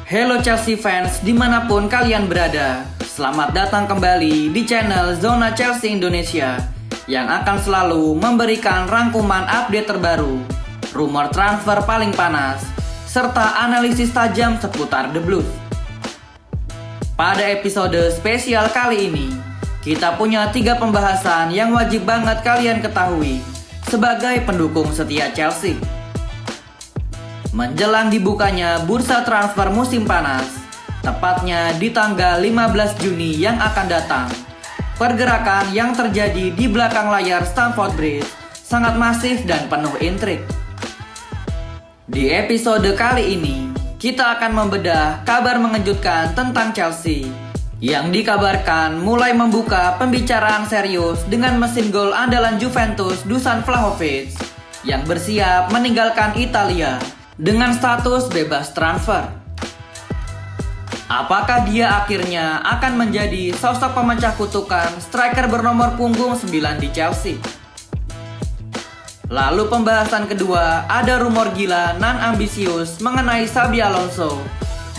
Hello Chelsea fans dimanapun kalian berada. Selamat datang kembali di channel Zona Chelsea Indonesia yang akan selalu memberikan rangkuman update terbaru, rumor transfer paling panas, serta analisis tajam seputar The Blues. Pada episode spesial kali ini, kita punya 3 pembahasan yang wajib banget kalian ketahui sebagai pendukung setia Chelsea. Menjelang dibukanya bursa transfer musim panas, tepatnya di tanggal 15 Juni yang akan datang, pergerakan yang terjadi di belakang layar Stamford Bridge sangat masif dan penuh intrik. Di episode kali ini, kita akan membedah kabar mengejutkan tentang Chelsea yang dikabarkan mulai membuka pembicaraan serius dengan mesin gol andalan Juventus Dusan Vlahovic yang bersiap meninggalkan Italia dengan status bebas transfer. Apakah dia akhirnya akan menjadi sosok pemecah kutukan striker bernomor punggung 9 di Chelsea? Lalu pembahasan kedua, ada rumor gila nan ambisius mengenai Xabi Alonso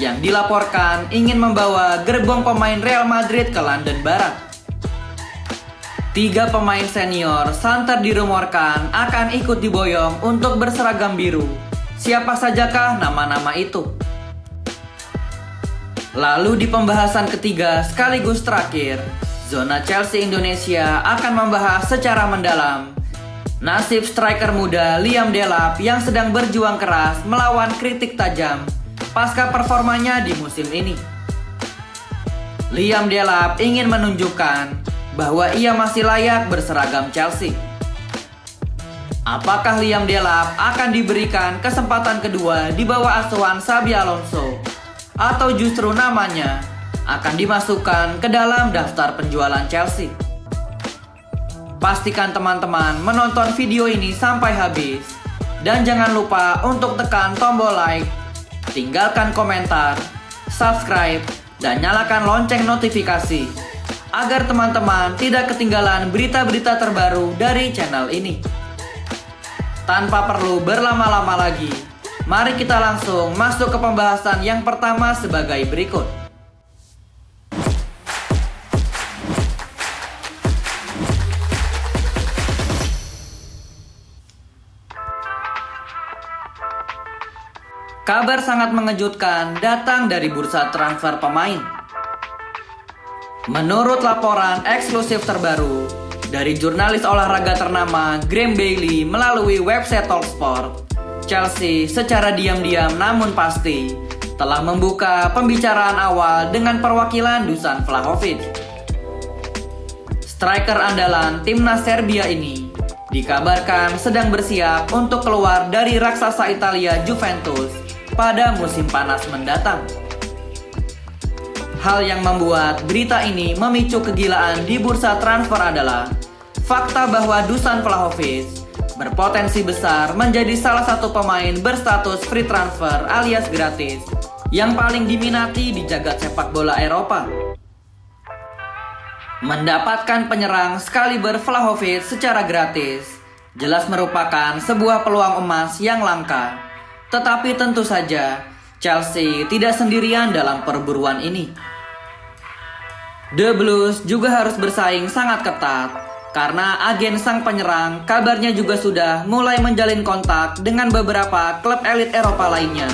yang dilaporkan ingin membawa gerbong pemain Real Madrid ke London Barat. 3 pemain senior santer dirumorkan akan ikut diboyong untuk berseragam biru. Siapa sajakah nama-nama itu? Lalu di pembahasan ketiga sekaligus terakhir, Zona Chelsea Indonesia akan membahas secara mendalam nasib striker muda Liam Delap yang sedang berjuang keras melawan kritik tajam pasca performanya di musim ini. Liam Delap ingin menunjukkan bahwa ia masih layak berseragam Chelsea. Apakah Liam Delap akan diberikan kesempatan kedua di bawah asuhan Xabi Alonso, atau justru namanya akan dimasukkan ke dalam daftar penjualan Chelsea? Pastikan teman-teman menonton video ini sampai habis, dan jangan lupa untuk tekan tombol like, tinggalkan komentar, subscribe, dan nyalakan lonceng notifikasi agar teman-teman tidak ketinggalan berita-berita terbaru dari channel ini. Tanpa perlu berlama-lama lagi, mari kita langsung masuk ke pembahasan yang pertama sebagai berikut. Kabar sangat mengejutkan datang dari bursa transfer pemain. Menurut laporan eksklusif terbaru dari jurnalis olahraga ternama Graham Bailey melalui website Talksport, Chelsea secara diam-diam namun pasti telah membuka pembicaraan awal dengan perwakilan Dusan Vlahovic. Striker andalan timnas Serbia ini dikabarkan sedang bersiap untuk keluar dari raksasa Italia Juventus pada musim panas mendatang. Hal yang membuat berita ini memicu kegilaan di bursa transfer adalah fakta bahwa Dusan Vlahovic berpotensi besar menjadi salah satu pemain berstatus free transfer alias gratis yang paling diminati di jagat sepak bola Eropa. Mendapatkan penyerang sekaliber Vlahovic secara gratis jelas merupakan sebuah peluang emas yang langka. Tetapi tentu saja Chelsea tidak sendirian dalam perburuan ini. The Blues juga harus bersaing sangat ketat karena agen sang penyerang kabarnya juga sudah mulai menjalin kontak dengan beberapa klub elit Eropa lainnya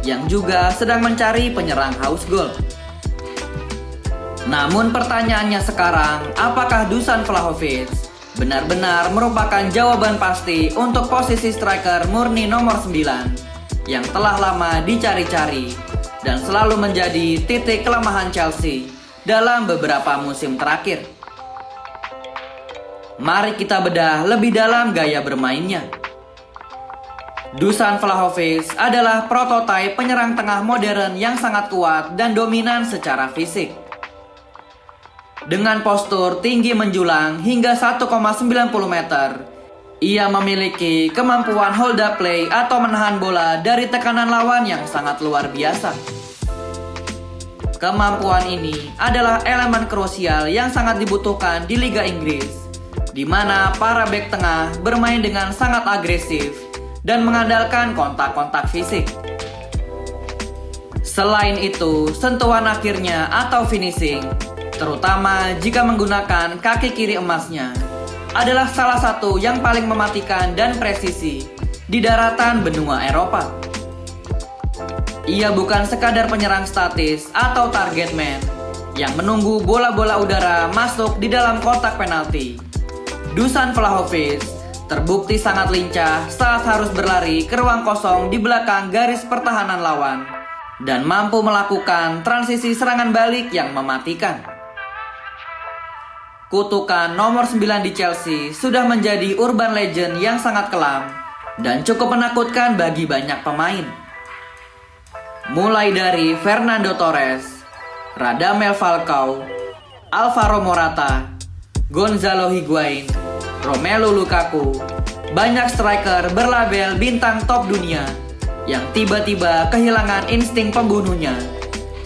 yang juga sedang mencari penyerang haus gol. Namun pertanyaannya sekarang, apakah Dusan Vlahovic benar-benar merupakan jawaban pasti untuk posisi striker murni nomor 9 yang telah lama dicari-cari dan selalu menjadi titik kelemahan Chelsea dalam beberapa musim terakhir? Mari kita bedah lebih dalam gaya bermainnya. Dusan Vlahovic adalah prototipe penyerang tengah modern yang sangat kuat dan dominan secara fisik. Dengan postur tinggi menjulang hingga 1,90 meter, ia memiliki kemampuan hold up play atau menahan bola dari tekanan lawan yang sangat luar biasa. Kemampuan ini adalah elemen krusial yang sangat dibutuhkan di Liga Inggris, di mana para bek tengah bermain dengan sangat agresif dan mengandalkan kontak-kontak fisik. Selain itu, sentuhan akhirnya atau finishing, terutama jika menggunakan kaki kiri emasnya, adalah salah satu yang paling mematikan dan presisi di daratan benua Eropa. Ia bukan sekadar penyerang statis atau target man yang menunggu bola-bola udara masuk di dalam kotak penalti. Dusan Vlahovic terbukti sangat lincah saat harus berlari ke ruang kosong di belakang garis pertahanan lawan dan mampu melakukan transisi serangan balik yang mematikan. Kutukan nomor 9 di Chelsea sudah menjadi urban legend yang sangat kelam dan cukup menakutkan bagi banyak pemain. Mulai dari Fernando Torres, Radamel Falcao, Alvaro Morata, Gonzalo Higuain, Romelu Lukaku, banyak striker berlabel bintang top dunia yang tiba-tiba kehilangan insting pembunuhnya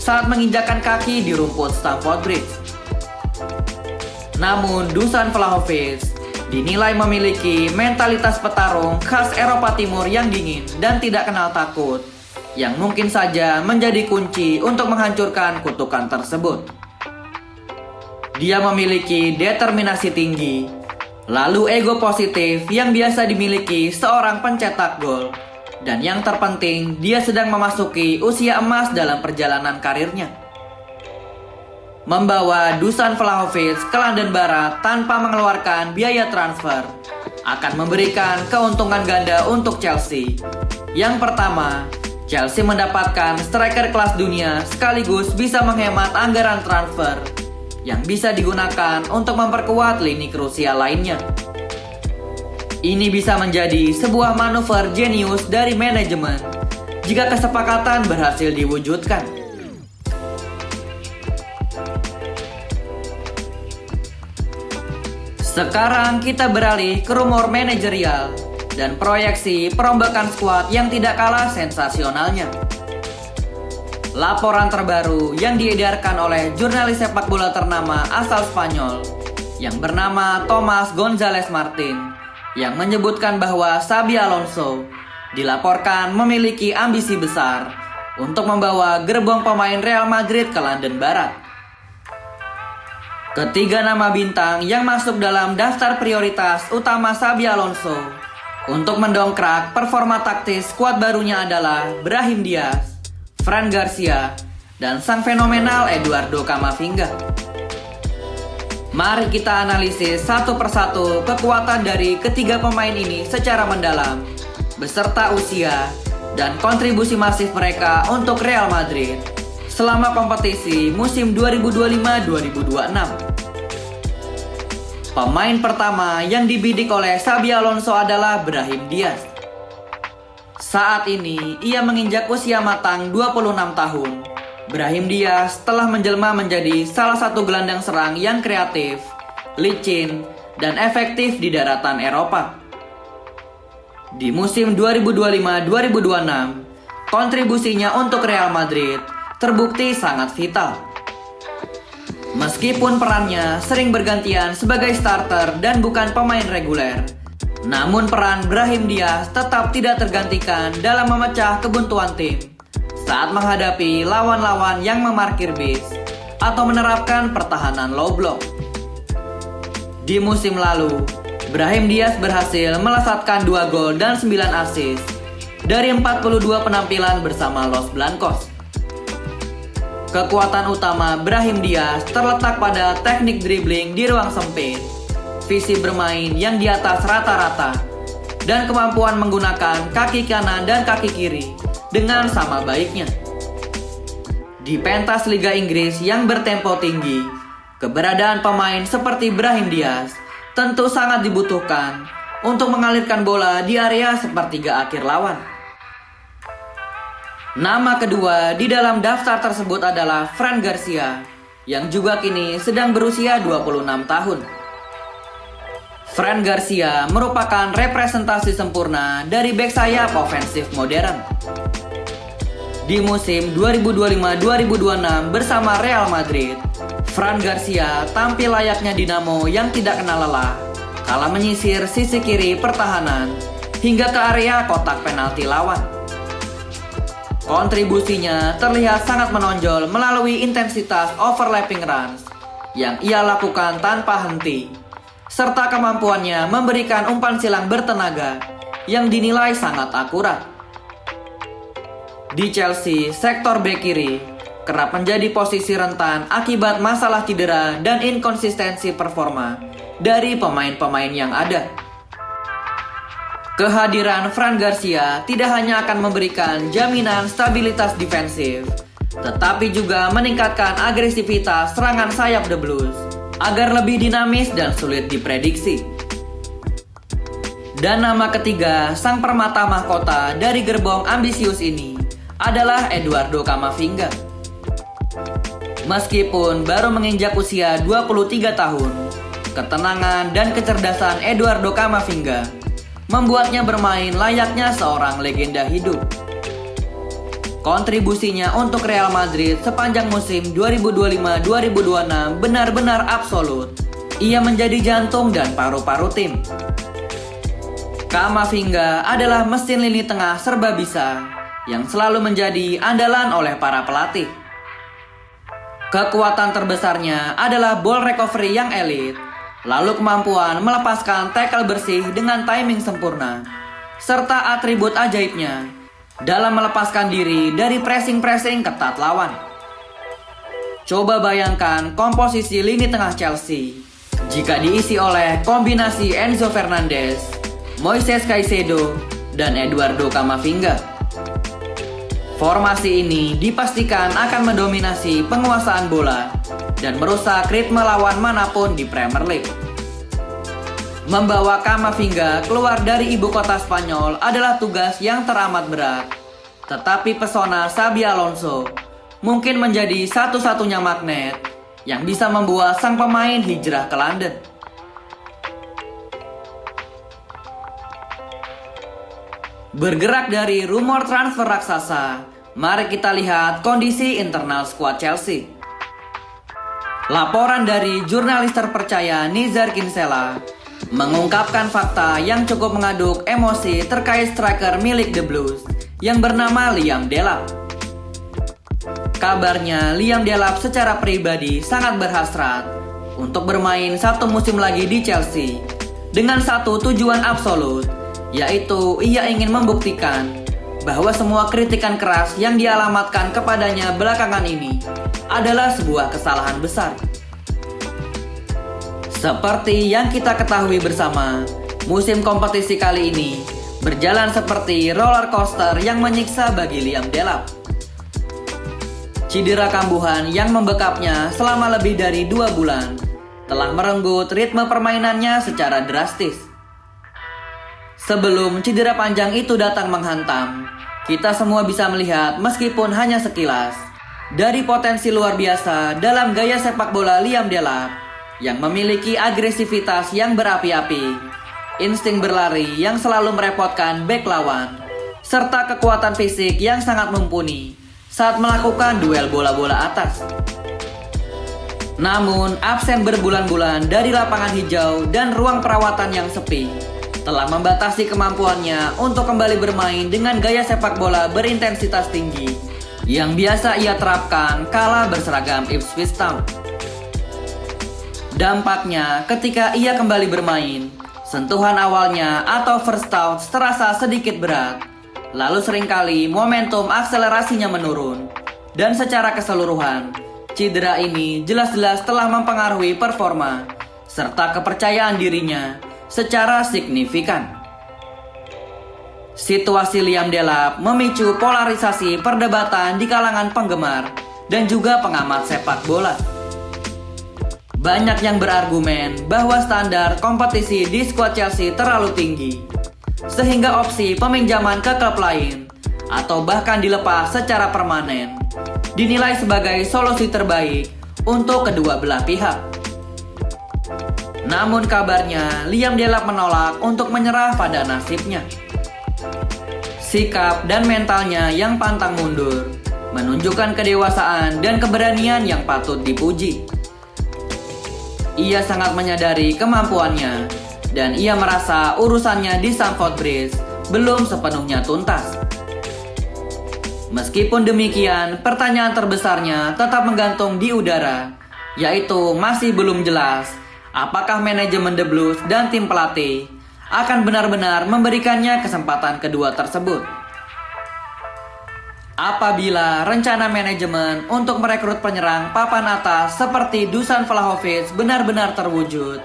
saat menginjakkan kaki di rumput Stamford Bridge. Namun Dusan Vlahovic dinilai memiliki mentalitas petarung khas Eropa Timur yang dingin dan tidak kenal takut, yang mungkin saja menjadi kunci untuk menghancurkan kutukan tersebut. Dia memiliki determinasi tinggi, lalu ego positif yang biasa dimiliki seorang pencetak gol, dan yang terpenting, dia sedang memasuki usia emas dalam perjalanan karirnya. Membawa Dusan Vlahovic ke London Barat tanpa mengeluarkan biaya transfer akan memberikan keuntungan ganda untuk Chelsea. Yang pertama, Chelsea mendapatkan striker kelas dunia sekaligus bisa menghemat anggaran transfer yang bisa digunakan untuk memperkuat lini krusial lainnya. Ini bisa menjadi sebuah manuver jenius dari manajemen jika kesepakatan berhasil diwujudkan. Sekarang kita beralih ke rumor manajerial dan proyeksi perombakan skuad yang tidak kalah sensasionalnya. Laporan terbaru yang diedarkan oleh jurnalis sepak bola ternama asal Spanyol yang bernama Tomás González Martín yang menyebutkan bahwa Xabi Alonso dilaporkan memiliki ambisi besar untuk membawa gerbong pemain Real Madrid ke London Barat. Ketiga nama bintang yang masuk dalam daftar prioritas utama Xabi Alonso untuk mendongkrak performa taktis skuad barunya adalah Brahim Diaz, Fran Garcia, dan sang fenomenal Eduardo Camavinga. Mari kita analisis satu persatu kekuatan dari ketiga pemain ini secara mendalam, beserta usia dan kontribusi masif mereka untuk Real Madrid selama kompetisi musim 2025-2026. Pemain pertama yang dibidik oleh Xabi Alonso adalah Brahim Diaz. Saat ini, ia menginjak usia matang 26 tahun. Brahim Diaz telah menjelma menjadi salah satu gelandang serang yang kreatif, licin, dan efektif di daratan Eropa. Di musim 2025-2026, kontribusinya untuk Real Madrid terbukti sangat vital. Meskipun perannya sering bergantian sebagai starter dan bukan pemain reguler, namun peran Brahim Diaz tetap tidak tergantikan dalam memecah kebuntuan tim saat menghadapi lawan-lawan yang memarkir bis atau menerapkan pertahanan low block. Di musim lalu, Brahim Diaz berhasil melesatkan 2 gol dan 9 assist dari 42 penampilan bersama Los Blancos. Kekuatan utama Brahim Diaz terletak pada teknik dribbling di ruang sempit, visi bermain yang di atas rata-rata, dan kemampuan menggunakan kaki kanan dan kaki kiri dengan sama baiknya. Di pentas Liga Inggris yang bertempo tinggi, keberadaan pemain seperti Brahim Diaz tentu sangat dibutuhkan untuk mengalirkan bola di area sepertiga akhir lawan. Nama kedua di dalam daftar tersebut adalah Fran Garcia, yang juga kini sedang berusia 26 tahun. Fran Garcia merupakan representasi sempurna dari bek sayap ofensif modern. Di musim 2025-2026 bersama Real Madrid, Fran Garcia tampil layaknya dinamo yang tidak kenal lelah kala menyisir sisi kiri pertahanan hingga ke area kotak penalti lawan. Kontribusinya terlihat sangat menonjol melalui intensitas overlapping runs yang ia lakukan tanpa henti, serta kemampuannya memberikan umpan silang bertenaga yang dinilai sangat akurat. Di Chelsea, sektor bek kiri kerap menjadi posisi rentan akibat masalah cedera dan inkonsistensi performa dari pemain-pemain yang ada. Kehadiran Fran Garcia tidak hanya akan memberikan jaminan stabilitas defensif, tetapi juga meningkatkan agresivitas serangan sayap The Blues agar lebih dinamis dan sulit diprediksi. Dan nama ketiga sang permata mahkota dari gerbong ambisius ini adalah Eduardo Camavinga. Meskipun baru menginjak usia 23 tahun, ketenangan dan kecerdasan Eduardo Camavinga membuatnya bermain layaknya seorang legenda hidup. Kontribusinya untuk Real Madrid sepanjang musim 2025-2026 benar-benar absolut. Ia menjadi jantung dan paru-paru tim. Camavinga adalah mesin lini tengah serba bisa yang selalu menjadi andalan oleh para pelatih. Kekuatan terbesarnya adalah ball recovery yang elit, lalu kemampuan melepaskan tackle bersih dengan timing sempurna, serta atribut ajaibnya dalam melepaskan diri dari pressing-pressing ketat lawan. Coba bayangkan komposisi lini tengah Chelsea jika diisi oleh kombinasi Enzo Fernandez, Moises Caicedo, dan Eduardo Camavinga. Formasi ini dipastikan akan mendominasi penguasaan bola dan merusak ritme lawan manapun di Premier League. Membawa Camavinga keluar dari ibu kota Spanyol adalah tugas yang teramat berat. Tetapi pesona Xabi Alonso mungkin menjadi satu-satunya magnet yang bisa membuat sang pemain hijrah ke London. Bergerak dari rumor transfer raksasa, mari kita lihat kondisi internal skuad Chelsea. Laporan dari jurnalis terpercaya Nizar Kinsella mengungkapkan fakta yang cukup mengaduk emosi terkait striker milik The Blues yang bernama Liam Delap. Kabarnya Liam Delap secara pribadi sangat berhasrat untuk bermain satu musim lagi di Chelsea dengan satu tujuan absolut, yaitu ia ingin membuktikan bahwa semua kritikan keras yang dialamatkan kepadanya belakangan ini adalah sebuah kesalahan besar. Seperti yang kita ketahui bersama, musim kompetisi kali ini berjalan seperti roller coaster yang menyiksa bagi Liam Delap. Cedera kambuhan yang membekapnya selama lebih dari 2 bulan telah merenggut ritme permainannya secara drastis. Sebelum cedera panjang itu datang menghantam, kita semua bisa melihat meskipun hanya sekilas dari potensi luar biasa dalam gaya sepak bola Liam Delap yang memiliki agresivitas yang berapi-api, insting berlari yang selalu merepotkan bek lawan, serta kekuatan fisik yang sangat mumpuni saat melakukan duel bola-bola atas. Namun, absen berbulan-bulan dari lapangan hijau dan ruang perawatan yang sepi telah membatasi kemampuannya untuk kembali bermain dengan gaya sepak bola berintensitas tinggi yang biasa ia terapkan kala berseragam Ipswich Town. Dampaknya, ketika ia kembali bermain, sentuhan awalnya atau first touch terasa sedikit berat, lalu seringkali momentum akselerasinya menurun, dan secara keseluruhan, cedera ini jelas-jelas telah mempengaruhi performa serta kepercayaan dirinya secara signifikan. Situasi Liam Delap memicu polarisasi perdebatan di kalangan penggemar dan juga pengamat sepak bola. Banyak yang berargumen bahwa standar kompetisi di skuad Chelsea terlalu tinggi, sehingga opsi peminjaman ke klub lain atau bahkan dilepas secara permanen dinilai sebagai solusi terbaik untuk kedua belah pihak. Namun kabarnya Liam Delap menolak untuk menyerah pada nasibnya. Sikap dan mentalnya yang pantang mundur menunjukkan kedewasaan dan keberanian yang patut dipuji. Ia sangat menyadari kemampuannya dan ia merasa urusannya di Stamford Bridge belum sepenuhnya tuntas. Meskipun demikian, pertanyaan terbesarnya tetap menggantung di udara, yaitu masih belum jelas apakah manajemen The Blues dan tim pelatih akan benar-benar memberikannya kesempatan kedua tersebut. Apabila rencana manajemen untuk merekrut penyerang papan atas seperti Dusan Vlahovic benar-benar terwujud,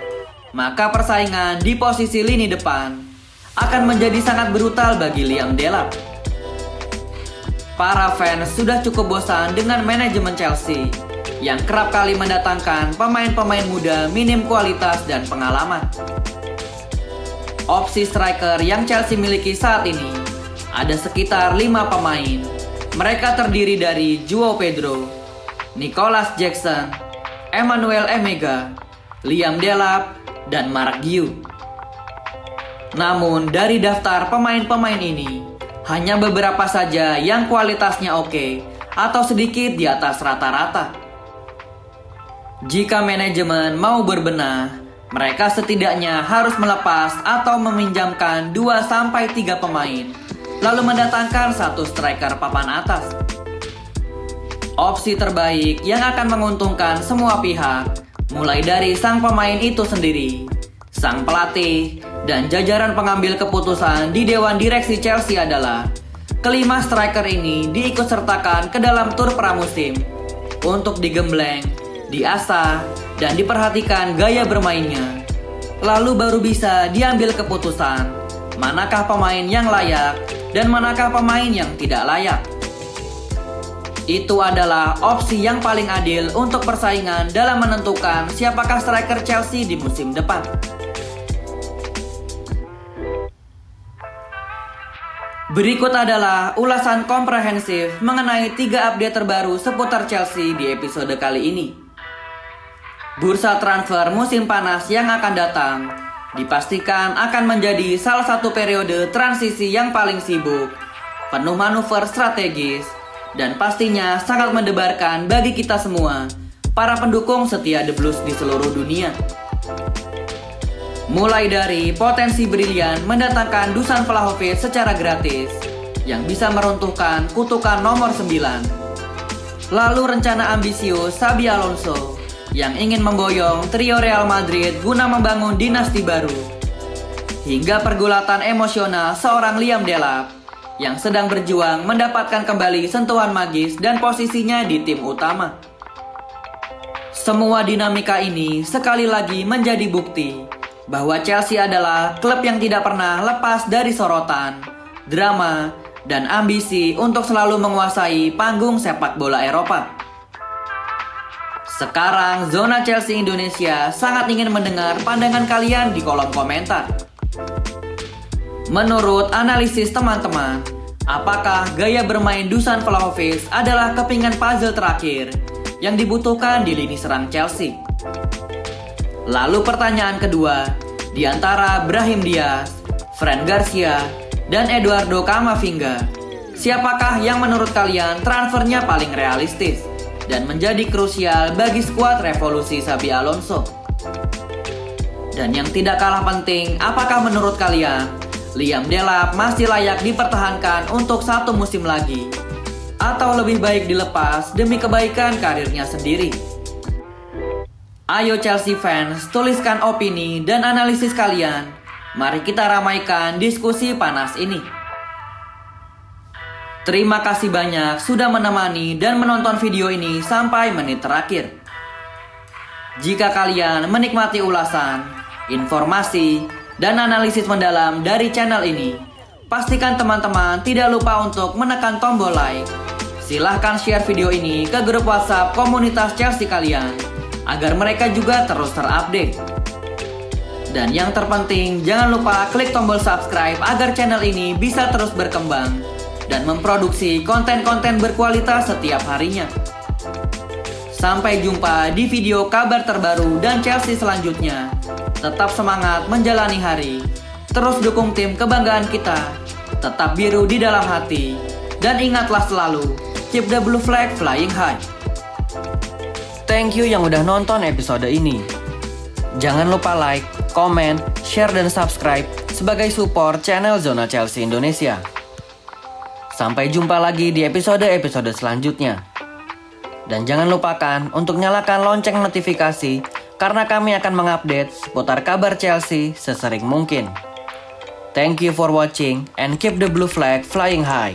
maka persaingan di posisi lini depan akan menjadi sangat brutal bagi Liam Delap. Para fans sudah cukup bosan dengan manajemen Chelsea yang kerap kali mendatangkan pemain-pemain muda minim kualitas dan pengalaman. Opsi striker yang Chelsea miliki saat ini ada sekitar 5 pemain. Mereka terdiri dari Joao Pedro, Nicolas Jackson, Emmanuel Emega, Liam Delap, dan Mark Guehi. Namun dari daftar pemain-pemain ini, hanya beberapa saja yang kualitasnya oke atau sedikit di atas rata-rata. Jika manajemen mau berbenah, mereka setidaknya harus melepas atau meminjamkan 2-3 pemain, lalu mendatangkan satu striker papan atas. Opsi terbaik yang akan menguntungkan semua pihak, mulai dari sang pemain itu sendiri, sang pelatih, dan jajaran pengambil keputusan di Dewan Direksi Chelsea adalah kelima striker ini diikutsertakan ke dalam tur pramusim untuk digembleng, diasah, dan diperhatikan gaya bermainnya. Lalu baru bisa diambil keputusan manakah pemain yang layak dan manakah pemain yang tidak layak. Itu adalah opsi yang paling adil untuk persaingan dalam menentukan siapakah striker Chelsea di musim depan. Berikut adalah ulasan komprehensif mengenai 3 update terbaru seputar Chelsea di episode kali ini. Bursa transfer musim panas yang akan datang dipastikan akan menjadi salah satu periode transisi yang paling sibuk, penuh manuver strategis, dan pastinya sangat mendebarkan bagi kita semua, para pendukung setia The Blues di seluruh dunia. Mulai dari potensi brilian mendatangkan Dusan Vlahovic secara gratis yang bisa meruntuhkan kutukan nomor 9. Lalu rencana ambisius Xabi Alonso yang ingin memboyong trio Real Madrid guna membangun dinasti baru. Hingga pergulatan emosional seorang Liam Delap yang sedang berjuang mendapatkan kembali sentuhan magis dan posisinya di tim utama. Semua dinamika ini sekali lagi menjadi bukti bahwa Chelsea adalah klub yang tidak pernah lepas dari sorotan, drama, dan ambisi untuk selalu menguasai panggung sepak bola Eropa. Sekarang Zona Chelsea Indonesia sangat ingin mendengar pandangan kalian di kolom komentar. Menurut analisis teman-teman, apakah gaya bermain Dusan Vlahovic adalah kepingan puzzle terakhir yang dibutuhkan di lini serang Chelsea? Lalu pertanyaan kedua, di antara Brahim Diaz, Fran Garcia, dan Eduardo Camavinga, siapakah yang menurut kalian transfernya paling realistis dan menjadi krusial bagi skuad revolusi Xabi Alonso? Dan yang tidak kalah penting, apakah menurut kalian Liam Delap masih layak dipertahankan untuk 1 musim lagi? Atau lebih baik dilepas demi kebaikan karirnya sendiri? Ayo Chelsea fans, tuliskan opini dan analisis kalian. Mari kita ramaikan diskusi panas ini. Terima kasih banyak sudah menemani dan menonton video ini sampai menit terakhir. Jika kalian menikmati ulasan, informasi, dan analisis mendalam dari channel ini, pastikan teman-teman tidak lupa untuk menekan tombol like. Silahkan share video ini ke grup WhatsApp komunitas Chelsea kalian, agar mereka juga terus terupdate. Dan yang terpenting, jangan lupa klik tombol subscribe agar channel ini bisa terus berkembang dan memproduksi konten-konten berkualitas setiap harinya. Sampai jumpa di video kabar terbaru dan Chelsea selanjutnya. Tetap semangat menjalani hari. Terus dukung tim kebanggaan kita. Tetap biru di dalam hati. Dan ingatlah selalu, keep the blue flag flying high. Thank you yang udah nonton episode ini. Jangan lupa like, komen, share, dan subscribe sebagai support channel Zona Chelsea Indonesia. Sampai jumpa lagi di episode-episode selanjutnya. Dan jangan lupakan untuk nyalakan lonceng notifikasi karena kami akan mengupdate seputar kabar Chelsea sesering mungkin. Thank you for watching and keep the blue flag flying high.